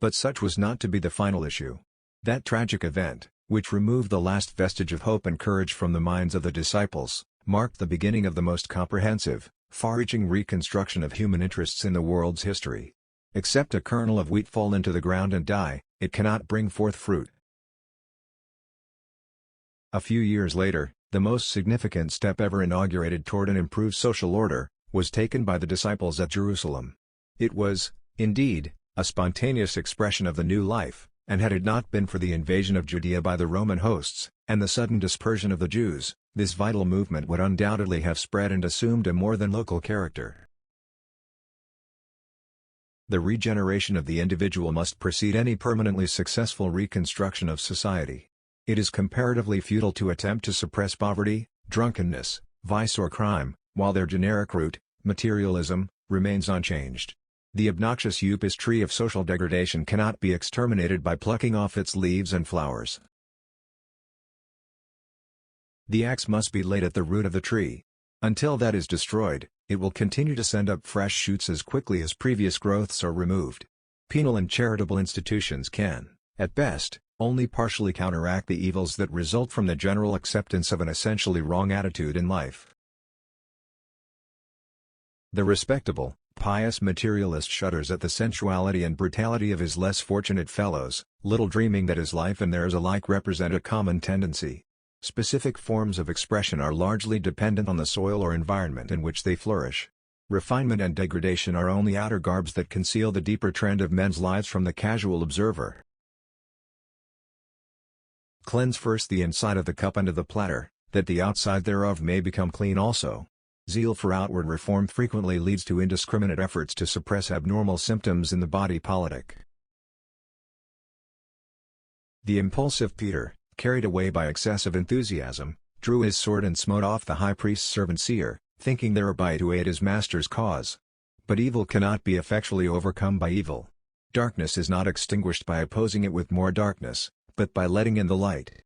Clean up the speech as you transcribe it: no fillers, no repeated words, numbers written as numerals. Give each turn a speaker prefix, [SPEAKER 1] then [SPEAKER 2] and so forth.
[SPEAKER 1] But such was not to be the final issue. That tragic event, which removed the last vestige of hope and courage from the minds of the disciples, marked the beginning of the most comprehensive, far-reaching reconstruction of human interests in the world's history. Except a kernel of wheat fall into the ground and die, it cannot bring forth fruit. A few years later, the most significant step ever inaugurated toward an improved social order, was taken by the disciples at Jerusalem. It was, indeed, a spontaneous expression of the new life, and had it not been for the invasion of Judea by the Roman hosts, and the sudden dispersion of the Jews, this vital movement would undoubtedly have spread and assumed a more than local character. The regeneration of the individual must precede any permanently successful reconstruction of society. It is comparatively futile to attempt to suppress poverty, drunkenness, vice or crime, while their generic root, materialism, remains unchanged. The obnoxious Upas tree of social degradation cannot be exterminated by plucking off its leaves and flowers. The axe must be laid at the root of the tree. Until that is destroyed, it will continue to send up fresh shoots as quickly as previous growths are removed. Penal and charitable institutions can, at best, only partially counteract the evils that result from the general acceptance of an essentially wrong attitude in life. The respectable, pious materialist shudders at the sensuality and brutality of his less fortunate fellows, little dreaming that his life and theirs alike represent a common tendency. Specific forms of expression are largely dependent on the soil or environment in which they flourish. Refinement and degradation are only outer garbs that conceal the deeper trend of men's lives from the casual observer. Cleanse first the inside of the cup and of the platter, that the outside thereof may become clean also. Zeal for outward reform frequently leads to indiscriminate efforts to suppress abnormal symptoms in the body politic. The impulsive Peter, carried away by excessive enthusiasm, drew his sword and smote off the high priest's servant seer, thinking thereby to aid his master's cause. But evil cannot be effectually overcome by evil. Darkness is not extinguished by opposing it with more darkness, but by letting in the light.